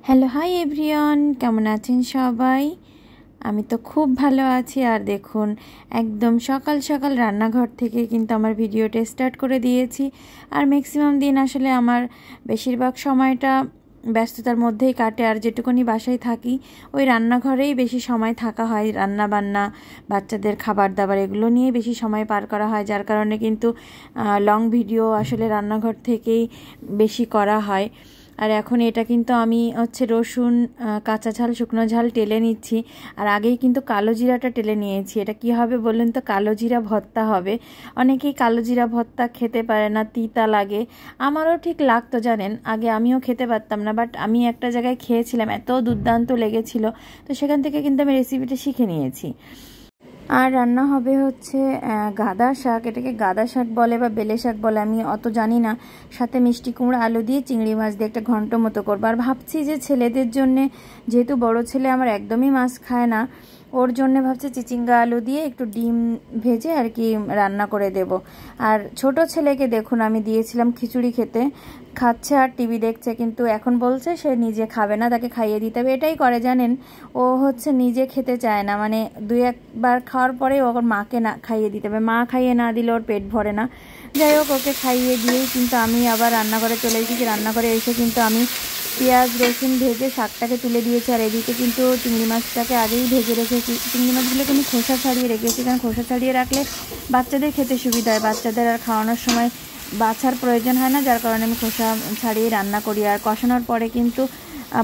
Hello hi everyone, কেমন আছেন সবাই? আমি তো খুব ভালো আছি। আর দেখুন, একদম সকাল সকাল রান্নাঘর থেকে কিন্তু আমার ভিডিওটা স্টার্ট করে দিয়েছি। আর ম্যাক্সিমাম দিন আসলে আমার বেশিরভাগ সময়টা ব্যস্ততার মধ্যেই কাটে। আর যেটুকুনি বাসায় থাকি ওই রান্নাঘরেই বেশি সময় থাকা হয়, রান্না বান্না, বাচ্চাদের খাবার দাবার এগুলো নিয়ে বেশি সময় পার করা হয়, যার কারণে কিন্তু লং ভিডিও আসলে রান্নাঘর থেকেই বেশি করা হয়। আর এখন এটা কিন্তু আমি রসুন, কাঁচা ঝাল, শুকনো ঝাল টেলে নিচ্ছি। আর আগেই কিন্তু কালো জিরাটা টেলে নিয়েছি। এটা কি হবে বলুন তো? কালো জিরা ভর্তা হবে। অনেকেই কালো জিরা ভর্তা খেতে পারে না, তিতা লাগে। আমারও ঠিক লাগতো জানেন, আগে আমিও খেতে পারতাম না, বাট আমি একটা জায়গায় খেয়েছিলাম, এত দুর্দান্ত লেগেছিল। তো সেখান থেকে কিন্তু আমি রেসিপিটা শিখে নিয়েছি। আর রান্না হবে গাদা শাক। এটাকে গাদা শাক বলে বা বেলে শাক বলে, আমি অত জানি না। সাথে মিষ্টি কুমড়া, আলু দিয়ে, চিংড়ি মাছ দিয়ে একটা ঘন্ট মতো করবো। আর ভাবছি যে ছেলেদের জন্যে, যেহেতু বড় ছেলে আমার একদমই মাছ খায় না, ওর জন্য ভাবছি চিচিঙ্গা আলু দিয়ে একটু ডিম ভেজে আর কি রান্না করে দেব। আর ছোট ছেলেকে দেখুন, আমি দিয়েছিলাম খিচুড়ি খেতে, খাচ্ছে আর টিভি দেখছে, কিন্তু এখন বলছে সে নিজে খাবে না, তাকে খাইয়ে দিতে হবে। এটাই করে জানেন, ও নিজে খেতে চায় না, মানে দুই একবার খাওয়ার পরে ওর মাকে না খাইয়ে দিতে হবে, মা খাইয়ে না দিলে ওর পেট ভরে না। যাই হোক, ওকে খাইয়ে দিয়েই কিন্তু আমি আবার রান্নাঘরে চলে এসেছি। রান্নাঘরে এসে কিন্তু আমি পেঁয়াজ রসুন ভেজে শাকটাকে তুলে দিয়েছি। আর এদিকে কিন্তু চিংড়ি মাছটাকে আগেই ভেজে রেখেছি। চিংড়ি মাছগুলোকে আমি খোসা ছাড়িয়ে রেখেছি, কারণ খোসা ছাড়িয়ে রাখলে বাচ্চাদের খেতে সুবিধা হয়, বাচ্চাদের আর খাওয়ানোর সময় বাছার প্রয়োজন হয় না, যার কারণে আমি খোসা ছাড়িয়ে রান্না করি। আর কষানোর পরে কিন্তু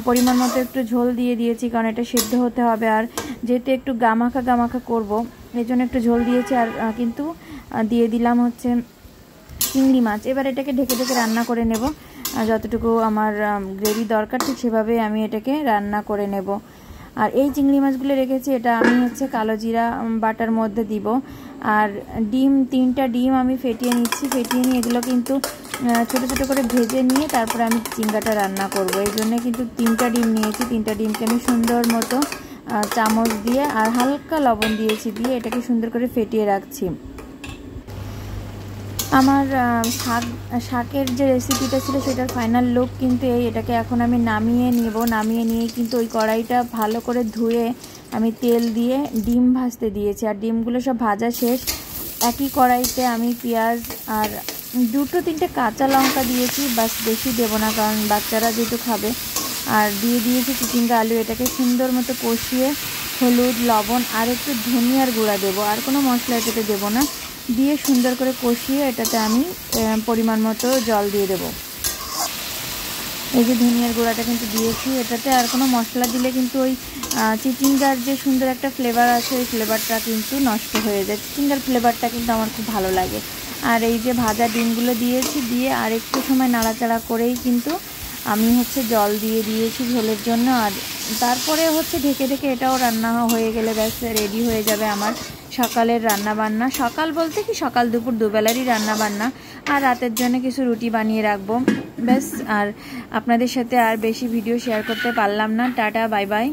পরিমাণ মতো একটু ঝোল দিয়ে দিয়েছি, কারণ এটা সিদ্ধ হতে হবে। আর যেহেতু একটু গামাখা গামাখা করবো, এই জন্য একটু ঝোল দিয়েছি। আর কিন্তু দিয়ে দিলাম চিংড়ি মাছ। এবার এটাকে ঢেকে ঢেকে রান্না করে নেব। যতটুকু আমার গ্রেভি দরকার ঠিক সেভাবে আমি এটাকে রান্না করে নেব। আর এই চিংড়ি মাছগুলো রেখেছি, এটা আমি কালো জিরা বাটার মধ্যে দিব। আর ডিম, 3টা ডিম আমি ফেটিয়ে নিচ্ছি। ফেটিয়ে নিয়ে এগুলো কিন্তু ছোটো ছোটো করে ভেজে নিয়ে তারপরে আমি চিংড়াটা রান্না করব। এই জন্যে কিন্তু 3টা ডিম নিয়েছি। 3টা ডিমকে আমি সুন্দর মতো চামচ দিয়ে আর হালকা লবণ দিয়েছি, দিয়ে এটাকে সুন্দর করে ফেটিয়ে রাখছি। আমার শাকের যে রেসিপিটা ছিল সেটার ফাইনাল লুক কিন্তু এটাকে এখন আমি নামিয়ে নিব। নামিয়ে নিয়ে কিন্তু ওই কড়াইটা ভালো করে ধুয়ে আমি তেল দিয়ে ডিম ভাজতে দিয়েছি। আর ডিমগুলো সব ভাজা শেষ। একই কড়াইতে আমি পেঁয়াজ আর 2-3টে কাঁচা লঙ্কা দিয়েছি, বাস বেশি দেবো না, কারণ বাচ্চারা যেহেতু খাবে। আর দিয়ে দিয়েছি চিচিঙ্গা আলু। এটাকে সুন্দর মতো কষিয়ে হলুদ, লবণ আর একটু ধনিয়ার গুঁড়া দেবো, আর কোনো মশলা এটাতে দেবো না। দিয়ে সুন্দর করে কষিয়ে এটাতে আমি পরিমাণ মতো জল দিয়ে দেবো। এই যে ধনিয়ার গুঁড়াটা কিন্তু দিয়েছি এটাতে। আর কোনো মশলা দিলে কিন্তু ওই চিচিঙ্গার যে সুন্দর একটা ফ্লেভার আছে, ওই ফ্লেভারটা কিন্তু নষ্ট হয়ে যায়। চিচিঙ্গার ফ্লেভারটা কিন্তু আমার খুব ভালো লাগে। আর এই যে ভাজা ডিমগুলো দিয়েছি, দিয়ে আর একটু সময় নাড়াচাড়া করেই কিন্তু আমি জল দিয়ে দিয়েছি ঝোলের জন্য। আর তারপরে ঢেকে ঢেকে এটাও রান্না হয়ে গেলে ব্যাস রেডি হয়ে যাবে আমার সকালের রান্না বান্না। সকাল বলতে কি, সকাল দুপুর দুবেলারই রান্না বান্না। আর রাতের জন্য কিছু রুটি বানিয়ে রাখবো ব্যাস। আর আপনাদের সাথে আর বেশি ভিডিও শেয়ার করতে পারলাম না। Tata, bye bye.